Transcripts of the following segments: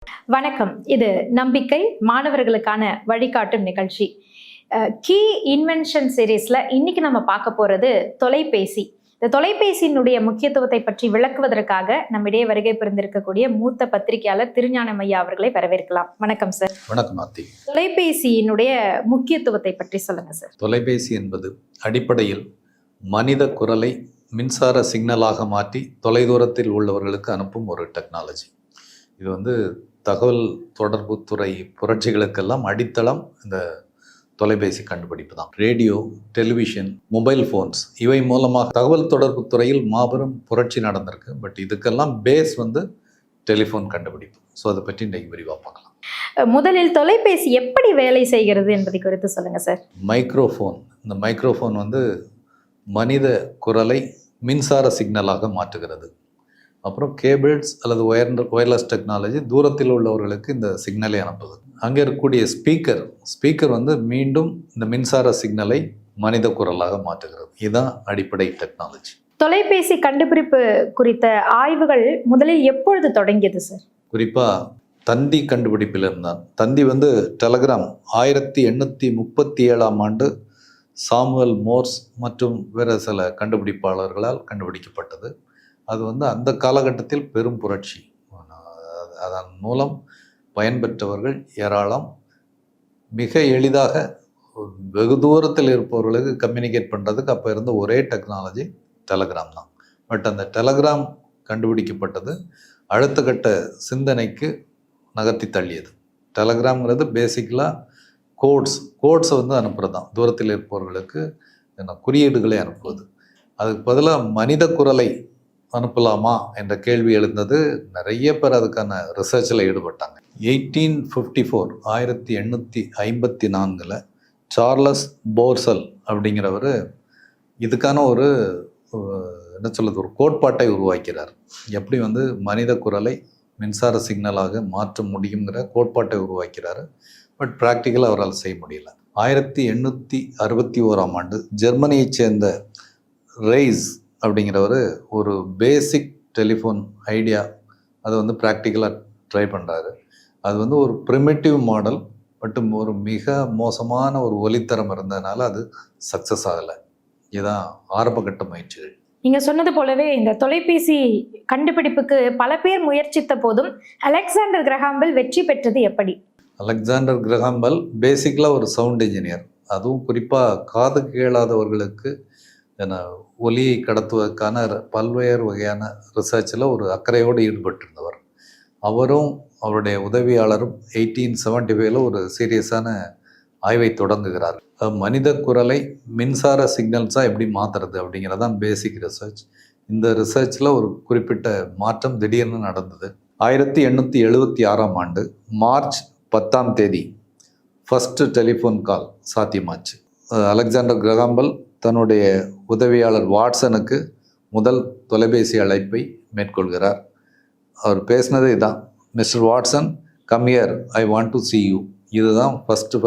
வணக்கம். இது நம்பிக்கை மாணவர்களுக்கான வழிகாட்டும் நிகழ்ச்சி. கீ இன்வென்ஷன் சீரீஸ்ல இன்னைக்கு நம்ம பார்க்க போறது தொலைபேசி. இந்த தொலைபேசியினுடைய முக்கியத்துவத்தை பற்றி விளக்குவதற்காக நம்மிடையே வருகை புரிந்திருக்கக்கூடிய மூத்த பத்திரிகையாளர் திருஞானம் ஐயா அவர்களை வரவேற்கலாம். வணக்கம் சார். வணக்கம் ஆர்த்தி. தொலைபேசியினுடைய முக்கியத்துவத்தை பற்றி சொல்லுங்க சார். தொலைபேசி என்பது அடிப்படையில் மனித குரலை மின்சார சிக்னலாக மாற்றி தொலைதூரத்தில் உள்ளவர்களுக்கு அனுப்பும் ஒரு டெக்னாலஜி. இது தகவல் தொடர்பு துறை புரட்சிகளுக்கெல்லாம் அடித்தளம் இந்த தொலைபேசி கண்டுபிடிப்பு தான். ரேடியோ, டெலிவிஷன், மொபைல் ஃபோன்ஸ் இவை மூலமாக தகவல் தொடர்பு துறையில் மாபெரும் புரட்சி நடந்திருக்கு. பட் இதுக்கெல்லாம் பேஸ் டெலிஃபோன் கண்டுபிடிப்பு. ஸோ அதை பற்றி இன்றைக்கு விரிவாக பார்க்கலாம். முதலில் தொலைபேசி எப்படி வேலை செய்கிறது என்பதை குறித்து சொல்லுங்க சார். மைக்ரோஃபோன். இந்த மைக்ரோஃபோன் மனித குரலை மின்சார சிக்னலாக மாற்றுகிறது. அப்புறம் கேபிள்ஸ் அல்லது ஒயர்லெஸ் டெக்னாலஜி தூரத்தில் உள்ளவர்களுக்கு இந்த சிக்னலை அனுப்புது. அங்கே இருக்கக்கூடிய ஸ்பீக்கர் மீண்டும் இந்த மின்சார சிக்னலை மனித குரலாக மாற்றுகிறது. இதுதான் அடிப்படை டெக்னாலஜி. தொலைபேசி கண்டுபிடிப்பு குறித்த ஆய்வுகள் முதலில் எப்பொழுது தொடங்கியது சார்? குறிப்பாக தந்தி கண்டுபிடிப்பில் இருந்தான். தந்தி டெலகிராம் 1837ஆம் ஆண்டு சாமுவல் மோர்ஸ் மற்றும் வேறு சில கண்டுபிடிப்பாளர்களால் கண்டுபிடிக்கப்பட்டது. அது அந்த காலகட்டத்தில் பெரும் புரட்சி. அதன் மூலம் பயன்பெற்றவர்கள் ஏராளம். மிக எளிதாக வெகு தூரத்தில் இருப்பவர்களுக்கு கம்யூனிகேட் பண்ணுறதுக்கு அப்போ இருந்த ஒரே டெக்னாலஜி டெலகிராம் தான். பட் அந்த டெலகிராம் கண்டுபிடிக்கப்பட்டது அடுத்த கட்ட சிந்தனைக்கு நகர்த்தி தள்ளியது. டெலகிராம்ங்கிறது பேசிக்கலாக கோட்ஸை அனுப்புறது தான். தூரத்தில் இருப்பவர்களுக்கு குறியீடுகளை அனுப்புவது. அதுக்கு பதிலாக மனித குரலை அனுப்பலாமா என்ற கேள்வி எழுந்தது. நிறைய பேர் அதுக்கான ரிசர்ச்சில் ஈடுபட்டாங்க. 1854 சார்லஸ் போர்சல் அப்படிங்கிறவர் இதுக்கான ஒரு கோட்பாட்டை உருவாக்கிறார். எப்படி மனித குரலை மின்சார சிக்னலாக மாற்ற முடியுங்கிற கோட்பாட்டை உருவாக்கிறார். பட் ப்ராக்டிக்கலாக அவரால் செய்ய முடியல. 1861ஆம் ஆண்டு ஜெர்மனியைச் சேர்ந்த ரெய்ஸ் அப்படிங்கிறவர் ஒரு பேசிக் டெலிஃபோன் ஐடியா அதை ப்ராக்டிக்கலாக ட்ரை பண்ணுறாரு. அது ஒரு ப்ரிமிட்டிவ் மாடல். பட் ஒரு மிக மோசமான ஒரு ஒலித்தரம் இருந்ததுனால அது சக்ஸஸ் ஆகலை. இதுதான் ஆரம்பகட்ட முயற்சிகள். நீங்கள் சொன்னது போலவே இந்த தொலைபேசி கண்டுபிடிப்புக்கு பல பேர் முயற்சித்த போதும் அலெக்சாண்டர் கிரஹாம் பெல் வெற்றி பெற்றது எப்படி? அலெக்சாண்டர் கிரஹாம் பெல் பேசிக்கலாக ஒரு சவுண்ட் இன்ஜினியர். அதுவும் குறிப்பாக காது கேளாதவர்களுக்கு ஒலியை கடத்துவதற்கான பல்வேறு வகையான ரிசர்ச்சில் ஒரு அக்கறையோடு ஈடுபட்டிருந்தவர். அவரும் அவருடைய உதவியாளரும் 1875 ஒரு சீரியஸான ஆய்வை தொடங்குகிறார். மனித குரலை மின்சார சிக்னல்ஸாக எப்படி மாற்றுறது அப்படிங்கிறதான் பேசிக் ரிசர்ச். இந்த ரிசர்ச்சில் ஒரு குறிப்பிட்ட மாற்றம் திடீர்னு நடந்தது. 1876ஆம் ஆண்டு மார்ச் 10ஆம் தேதி ஃபஸ்ட்டு டெலிஃபோன் கால் சாத்தியமாச்சு. அலெக்சாண்டர் கிரஹாம் பெல் தன்னுடைய உதவியாளர் வாட்சனுக்கு முதல் தொலைபேசி அழைப்பை மேற்கொள்கிறார். அவர் பேசினது இதான்: mister Watson, come here, I want to see you. இதுதான் ஃபஸ்ட்டு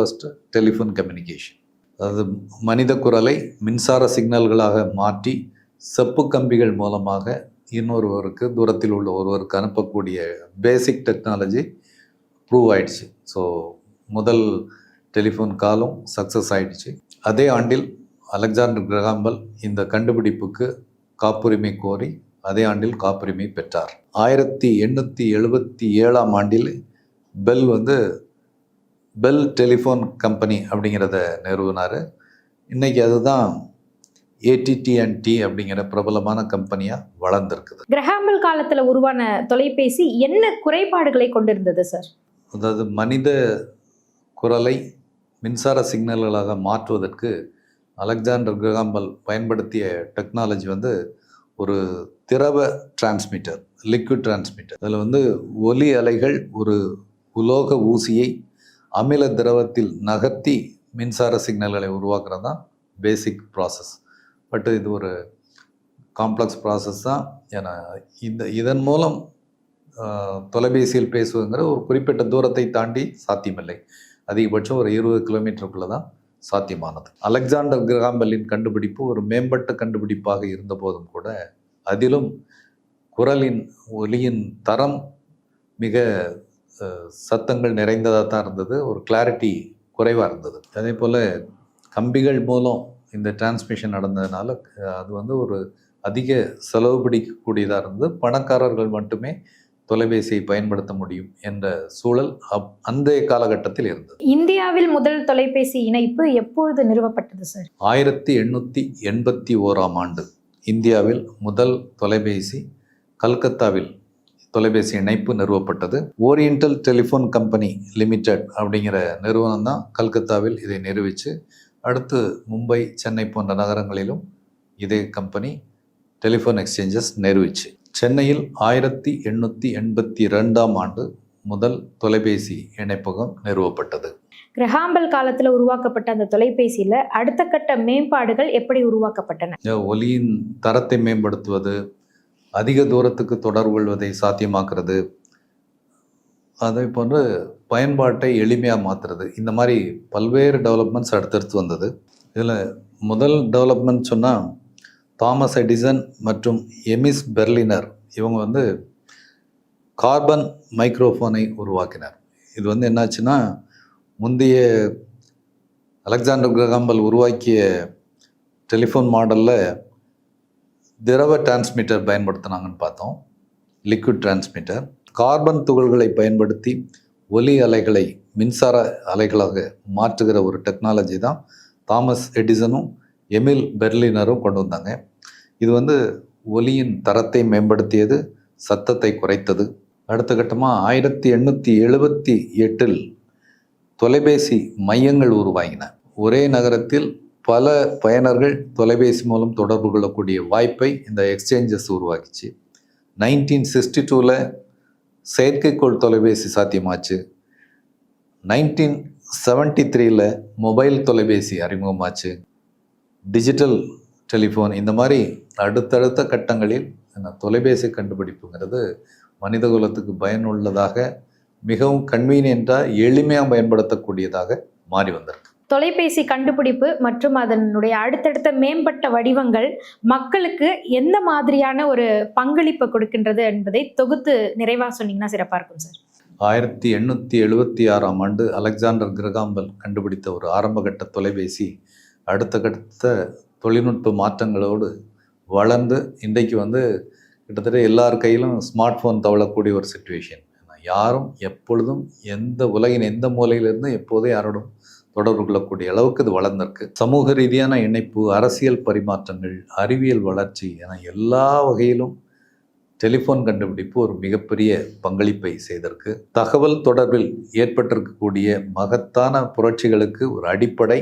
டெலிஃபோன் கம்யூனிகேஷன். அதாவது மனித குரலை மின்சார சிக்னல்களாக மாற்றி செப்பு கம்பிகள் மூலமாக இன்னொருவருக்கு, தூரத்தில் உள்ள ஒருவருக்கு அனுப்பக்கூடிய பேசிக் டெக்னாலஜி ப்ரூவ் ஆயிடுச்சு. ஸோ முதல் டெலிஃபோன் காலும் சக்ஸஸ் ஆயிடுச்சு. அதே ஆண்டில் அலெக்சாண்டர் கிரஹாம் பெல் இந்த கண்டுபிடிப்புக்கு காப்புரிமை கோரி அதே ஆண்டில் காப்புரிமை பெற்றார். 1877ஆம் ஆண்டில் பெல் பெல் டெலிஃபோன் கம்பெனி அப்படிங்கிறத நிறுவினார். இன்றைக்கி அதுதான் AT&T அப்படிங்கிற பிரபலமான கம்பெனியாக வளர்ந்துருக்குது. கிரஹாம் பெல் காலத்தில் உருவான தொலைபேசி என்ன குறைபாடுகளை கொண்டிருந்தது சார்? அதாவது மனித குரலை மின்சார சிக்னல்களாக மாற்றுவதற்கு அலெக்சாண்டர் கிரஹாம் பெல் பயன்படுத்திய டெக்னாலஜி ஒரு திரவ டிரான்ஸ்மிட்டர், லிக்விட் டிரான்ஸ்மிட்டர். அதில் ஒலி அலைகள் ஒரு உலோக ஊசியை அமில திரவத்தில் நகர்த்தி மின்சார சிக்னல்களை உருவாக்குறது தான் பேசிக் ப்ராசஸ். பட் இது ஒரு காம்ப்ளெக்ஸ் ப்ராசஸ் தான். ஏன்னா இதன் மூலம் தொலைபேசியில் பேசுவதுங்கிற ஒரு குறிப்பிட்ட தூரத்தை தாண்டி சாத்தியமில்லை. அதிகபட்சம் ஒரு 20 கிலோமீட்டருக்குள்ளே தான் சாத்தியமானது. அலெக்சாண்டர் கிரஹாம் பெல்லின் கண்டுபிடிப்பு ஒரு மேம்பட்ட கண்டுபிடிப்பாக இருந்த போதும் கூட அதிலும் குரலின் ஒலியின் தரம் மிக சத்தங்கள் நிறைந்ததாக தான் இருந்தது, ஒரு கிளாரிட்டி குறைவாக இருந்தது. அதே போல் கம்பிகள் மூலம் இந்த டிரான்ஸ்மிஷன் நடந்ததுனால அது வந்து ஒரு அதிக செலவு பிடிக்கக்கூடியதாக இருந்தது. பணக்காரர்கள் மட்டுமே தொலைபேசியை பயன்படுத்த முடியும் என்ற சூழல் அந்த காலகட்டத்தில் இருந்தது. இந்தியாவில் முதல் தொலைபேசி இணைப்பு எப்பொழுது நிறுவப்பட்டது சார்? 1881ஆம் ஆண்டு இந்தியாவில் முதல் தொலைபேசி கல்கத்தாவில் தொலைபேசி இணைப்பு நிறுவப்பட்டது. ஓரியண்டல் டெலிஃபோன் கம்பெனி லிமிடெட் அப்படிங்கிற நிறுவனம் தான் கல்கத்தாவில் இதை நிறுவிச்சு, அடுத்து மும்பை, சென்னை போன்ற நகரங்களிலும் இதே கம்பெனி டெலிஃபோன் எக்ஸ்சேஞ்சஸ் நிறுவிச்சு. சென்னையில் 1882ஆம் ஆண்டு முதல் தொலைபேசி இணைப்பகம் நிறுவப்பட்டது. கிரஹாம்பல் காலத்தில் உருவாக்கப்பட்ட அந்த தொலைபேசியில் அடுத்த கட்ட மேம்பாடுகள் எப்படி உருவாக்கப்பட்டன? ஒலியின் தரத்தை மேம்படுத்துவது, அதிக தூரத்துக்கு தொடர்பு கொள்வதை சாத்தியமாக்குறது, அதே போன்று பயன்பாட்டை எளிமையாக மாற்றுறது, இந்த மாதிரி பல்வேறு டெவலப்மெண்ட்ஸ் அடுத்தடுத்து வந்தது. இதில் முதல் டெவலப்மெண்ட் சொன்னால் தாமஸ் எடிசன் மற்றும் எமிஸ் பெர்லினர் இவங்க வந்து கார்பன் மைக்ரோஃபோனை உருவாக்கினார். இது வந்து என்னாச்சுன்னா, முந்தைய அலெக்சாண்டர் கிரஹாம்பல் உருவாக்கிய டெலிஃபோன் மாடலில் திரவ டிரான்ஸ்மிட்டர் பயன்படுத்தினாங்கன்னு பார்த்தோம், லிக்விட் டிரான்ஸ்மிட்டர். கார்பன் துகள்களை பயன்படுத்தி ஒலி அலைகளை மின்சார அலைகளாக மாற்றுகிற ஒரு டெக்னாலஜி தான் தாமஸ் எடிசனும் எமில் பெர்லினரும் கொண்டு வந்தாங்க. இது வந்து ஒலியின் தரத்தை மேம்படுத்தியது, சத்தத்தை குறைத்தது. அடுத்த கட்டமாக 1878 தொலைபேசி மையங்கள் உருவாகின. ஒரே நகரத்தில் பல பயனர்கள் தொலைபேசி மூலம் தொடர்பு கொள்ளக்கூடிய வாய்ப்பை இந்த எக்ஸ்சேஞ்சஸ் உருவாக்கிச்சு. 1962 செயற்கைக்கோள் தொலைபேசி சாத்தியமாச்சு. 1973 மொபைல் தொலைபேசி அறிமுகமாச்சு. டிஜிட்டல் டெலிஃபோன், இந்த மாதிரி அடுத்தடுத்த கட்டங்களில் தொலைபேசி கண்டுபிடிப்புங்கிறது மனித குலத்துக்கு பயனுள்ளதாக, மிகவும் கன்வீனியண்ட்டாக, எளிமையாக பயன்படுத்தக்கூடியதாக மாறி வந்திருக்கு. தொலைபேசி கண்டுபிடிப்பு மற்றும் அதனுடைய அடுத்தடுத்த மேம்பட்ட வடிவங்கள் மக்களுக்கு எந்த மாதிரியான ஒரு பங்களிப்பை கொடுக்கின்றது என்பதை தொகுத்து நிறைவாக சொன்னீங்கன்னா சிறப்பாக இருக்கும் சார். 1876ஆம் ஆண்டு அலெக்சாண்டர் கிரஹாம்பல் கண்டுபிடித்த ஒரு ஆரம்பகட்ட தொலைபேசி அடுத்த கட்ட தொழில்நுட்ப மாற்றங்களோடு வளர்ந்து இன்றைக்கு வந்து கிட்டத்தட்ட எல்லார் கையிலும் ஸ்மார்ட் ஃபோன் தவழக்கூடிய ஒரு சிச்சுவேஷன். யாரும் எப்பொழுதும் உலகின் எந்த மூலையிலிருந்து எப்போதும் யாரோடும் தொடர்பு கொள்ளக்கூடிய அளவுக்கு இது வளர்ந்திருக்கு. சமூக ரீதியான இணைப்பு, அரசியல் பரிமாற்றங்கள், அறிவியல் வளர்ச்சி என எல்லா வகையிலும் டெலிஃபோன் கண்டுபிடிப்பு ஒரு மிகப்பெரிய பங்களிப்பை செய்திருக்கு. தகவல் தொடர்பில் ஏற்பட்டிருக்கக்கூடிய மகத்தான புரட்சிகளுக்கு ஒரு அடிப்படை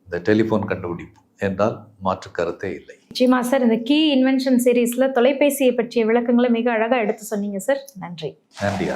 இந்த டெலிஃபோன் கண்டுபிடிப்பு என்றால் மாற்று கருத்தே இல்லை. நிச்சயமா சார், இந்த கீ இன்வென்ஷன் சீரீஸ்ல தொலைபேசியை பற்றிய விளக்கங்களை மிக அழகாக எடுத்து சொன்னீங்க சார். நன்றி. நன்றி.